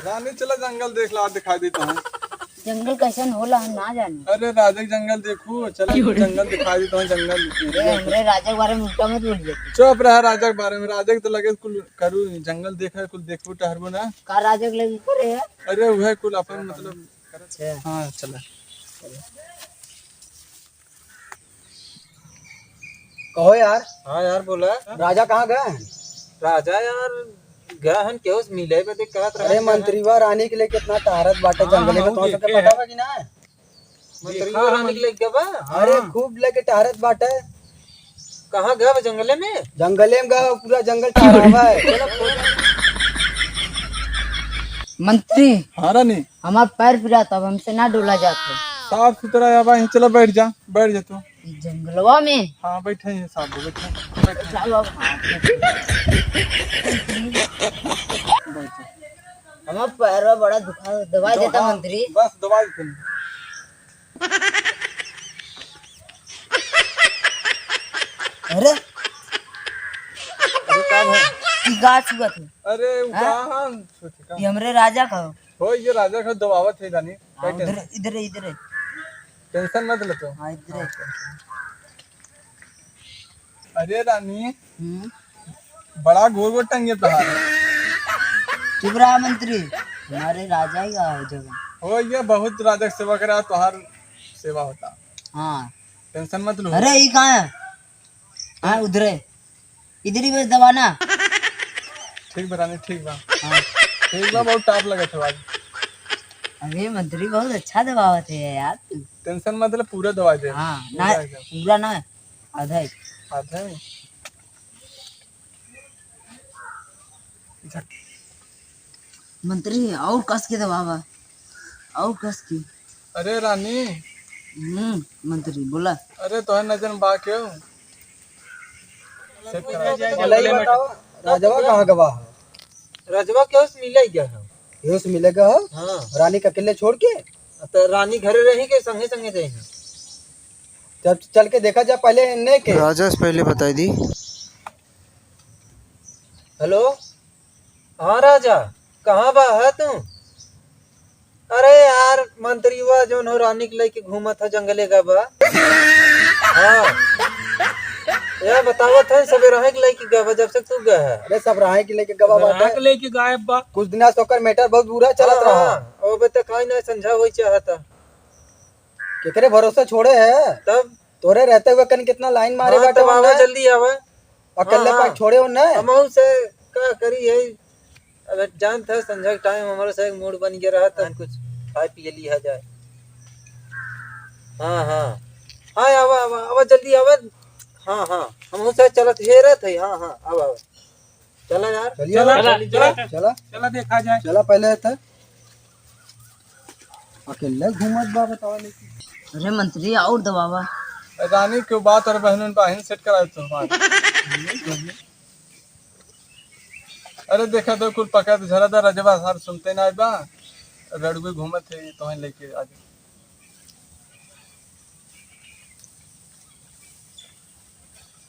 रानी चला जंगल देख ला, दिखा देता हूँ। जंगल कैसन होला हम ना जाने। अरे राजा के जंगल देखू, चला जंगल दिखा देता हूँ। जंगल हमरे राजा के बारे में उल्टा मत बोलिए। चुप रहा राजा के बारे में। राजा के तो लगे कुल करू जंगल देखा, कुल देखबू टहरबू ना। का राजा के लगे करे है? अरे वह कुल अपन मतलब। अच्छा हाँ चला। कहो यार। हाँ यार बोला। राजा कहाँ गए हैं? राजा यार गया हन केहू से मिले बदे कहत रहे। अरे मंत्रीवा रानी के लिए कितना तारत बाटे जंगले में, तो सबके पता बा कि ना? मंत्री रानी के लेके गवा। अरे खूब लेके तारत बाटे। कहाँ गया जंगले में? जंगले में गए, पूरा जंगल तारा है। मंत्री हाँ रानी, हमार पैर पिराता, अब हमसे ना डोला जाता। साफ सुथरा है भाई। चलो बैठ जा, बैठ जा तू। जंगलवा में हाँ बैठे हैं साहब, बैठे। चलो अब हमार पैर बड़ा दुखा, दवाई देता मंत्री। बस दवाई दे। अरे ई गाछ हुआ था। अरे कहाँ ये हमरे राजा का हो, ये राजा का दबावत है रानी। इधर इधर इधर है। टेंशन मत ले तो। हाँ इधर है। अरे रानी बड़ा गोल गोल टंगे तहार। चुप रहा मंत्री, हमारे राजा ही का जगह हो, ये बहुत राजा की सेवा करा, तुहार सेवा होता। हाँ। टेंशन मत लो। अरे ये कहाँ है? हाँ उधर है, इधर ही बस दबाना। ठीक बा रानी, ठीक बा। हाँ। ठीक बा, बहुत टाप लगा था आज। अरे मंत्री बहुत अच्छा दबावत है यार। टेंशन मत ले, पूरा दवा दे। हाँ ना, पूरा ना, आधा ही। आधा है। मंत्री और कस के दबावा, और कस की। अरे रानी। मंत्री बोला। अरे तो नजर में बा क्यों सेट करा। राजवा कहाँ गवा है? राजवा केहू से मिले गया है। केहू से मिलेगा हो? हाँ रानी का अकेले छोड़ के? तो रानी घरे रही के संगे संगे रही। जब चल के देखा जा पहले ने के। राजा से पहले बताई दी। हेलो हाँ राजा, कहाँ बा है तू? अरे यार मंत्री हुआ जो हो रानी के लेके घूमा था जंगले का बा। हाँ यार बतावत है सब रहे के लेके गया जब से तू गया है। अरे सब रहे के लेके गवा बात है। लेके गायब बा। कुछ दिन से ओकर मैटर बहुत बुरा चलत रहा। ओ बे तक काई ना समझा होई चाहता। केकरे भरोसे छोड़े है? तब तोरे रहते हुए कन कितना लाइन मारे बाटे। तब आवा जल्दी आवा। अकेले पर छोड़े हो ना? हमहू से का करी है। अगर जान था संझा के टाइम हमारे से मूड बन गया रहा था, कुछ खाए पिए लिया जाए। हाँ हाँ हाँ आवा आवा आवा जल्दी आवा। हाँ हाँ हम से चलत हे रहत है। हाँ हाँ आवा आवा चला यार। चला चला देखा जाए। चला पहले था अकेले घूमत बा बतावा लेके। अरे मंत्री और दबावा। रानी के बात और बहनों बहन सेट करा तो। अरे देखा तो कुल पका तो झरा रजवा सार सुनते ना बा। रड़ुए घूमत है तो लेके आगे।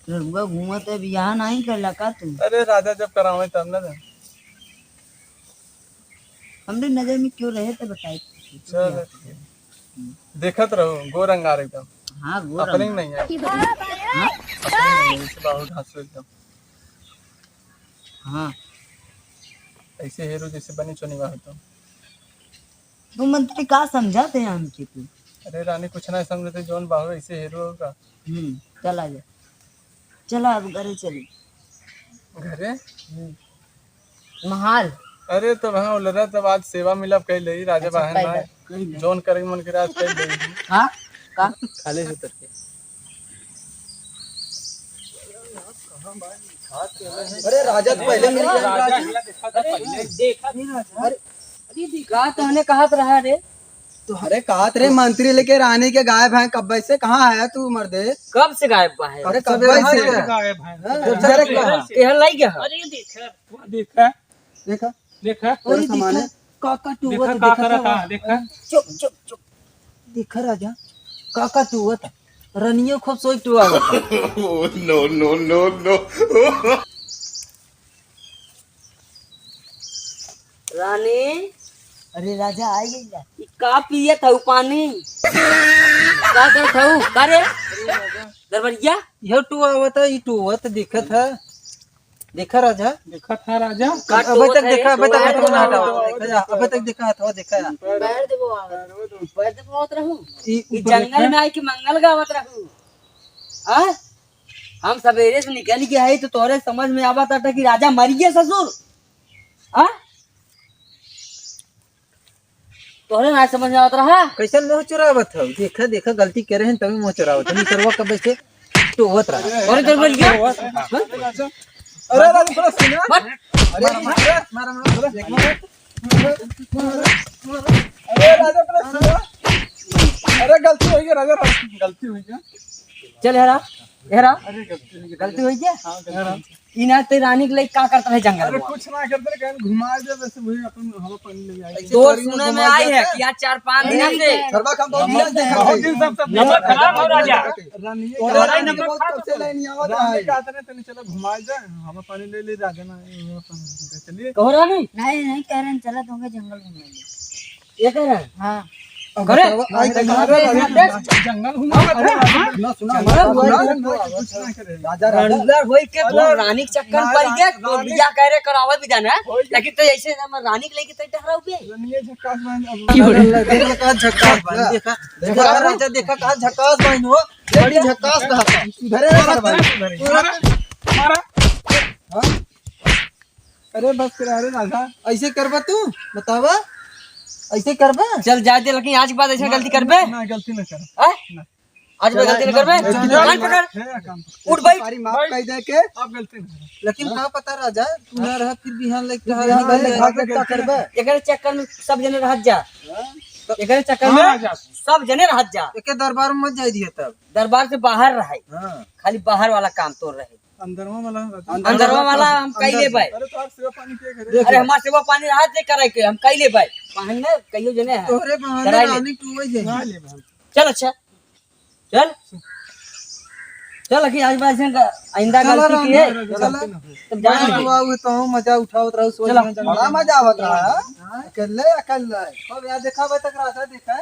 रघुआ घूमत है, बियाह नहीं कर लगा तू? अरे राजा जब करावे तब ना। हमरे नजर में क्यों रहे थे बताए? चल देखत रहो, गोरंगार एकदम। हाँ अपने नहीं है। हाँ बहुत हंसो एकदम। हाँ ऐसे हीरो जैसे बनी चुनी हुआ तो। तो मंत्री का समझाते हैं हमके तू? अरे रानी कुछ ना समझते, जोन बाहु ऐसे हीरो होगा। चला जा, चला अब घरे चले। घरे महाल। अरे तो वहाँ उलरा तब आज सेवा मिलब कह ले राजा बहन जोन करे मन करे आज कह ले। हाँ का खाली से उतर के। अरे राजा तो पहले मिल गया। का तो हमने कहा रहा रे। तो अरे कहा रे मंत्री लेके रानी के गायब हैं कब से? कहाँ आया तू मर्दे? कब से गायब है? अरे कब से गायब है? यहाँ लाई गया। अरे देखा देखा देखा तेरा सामान है। काका तू देखा वो का करा था देखा। चुप चुप चुप। देखा राजा, काका तू वो रनियो खूब सोई टू आ। No no no no. Rani अरे राजा आई गई का पिए था पानी का कर था का रे दरबरिया यो टू आवत है, ई टू आवत दिखत है। देखा राजा, देखा था राजा अबे तक देखा, अबे तक हाथ ना हटाओ, देखा जा, अबे तक देखा हाथ देखा जा। पैर देखो आवत रहूं ई जंगल में आई के मंगल गावत रहूं। हां हम सवेरे से निकल के आई तो तोरे समझ में आवत था कि राजा मर गया ससुर। हां तोरे ना समझ में आवत रहा। कैसे मुंह चुरावत है? देखा देखा गलती करे हैं तभी मुंह चुरावत है। सरवा कब से टू आवत रहा। और दरबरिया राजा अरे राजा थोड़ा सुना अरे राजा थोड़ा सुना अरे गलती हो गई राजा गलती हुई क्या चल हेरा हेरा अरे गलती हुई गलती हुई क्या हाँ इना ते रानी के लिए का करता है जंगल अरे में? कुछ ना करते कहीं घुमा दे वैसे वही अपन हवा पानी ले आई तो सुने में आई है कि आज 4-5 दिन से सरवा हम बहुत दिन देखा बहुत दिन सब नंबर खराब हो राजा। रानी और नंबर कब से लाइन आवत है कहते नहीं तनी चलो घुमा जाए हवा पानी ले ले राजा ना हवा पानी चलिए कहो रानी नहीं कह रहे हैं चला दूंगा जंगल घूमने ये कह रहे हैं हाँ करे जंगल घुमा ना सुना कुछ ना करे राजा रणुलर होई के तो रानी के चक्कर पड़ गया तो बिया कह रहे करावे भी जाना है लेकिन तो ऐसे हम रानी के लेके तय टहराओ भी रनिए झक्कास में देखा झक्कास भाई, देखा देखा राजा, देखा कहा झक्कास भाई हो, बड़ी झक्कास कहा। घरे ना भाई अरे बस कर अरे राजा ऐसे करबा तू बतावा ऐसे करबा चल जा दे लेकिन आज के बाद ऐसा गलती करबे ना गलती ना कर हैं? आज मैं गलती नहीं करबे कान पकड़ है काम उठ भाई सारी माफ कह दे के आप गलती ना करो लेकिन का पता राजा, तू ना रहा फिर बिहान लेके क्या करबा एकरे चक्कर में सब जने रहत जा एकरे चक्कर में सब जने रहत जा एके दरबार में मत जाई दिए तब। दरबार से बाहर रहे हां खाली बाहर वाला काम तो रहे अंदरवा वाला अंदरवा वाला हम कैले भाई अरे तो आप सेवा पानी के करे अरे हमार सेवा पानी राहत से करे के हम कैले भाई पानी ने कहियो जने है तोहरे बहाने कराई ले। रानी टू आई जाई। चल अच्छा चल चल कि आज बार से आइंदा गलती की है तब जान ले हुआ तो मजा उठावत रहू सोच चलो। में बड़ा मजा आवत रहा अकेले अकेले अब यार देखा तक राजा देखा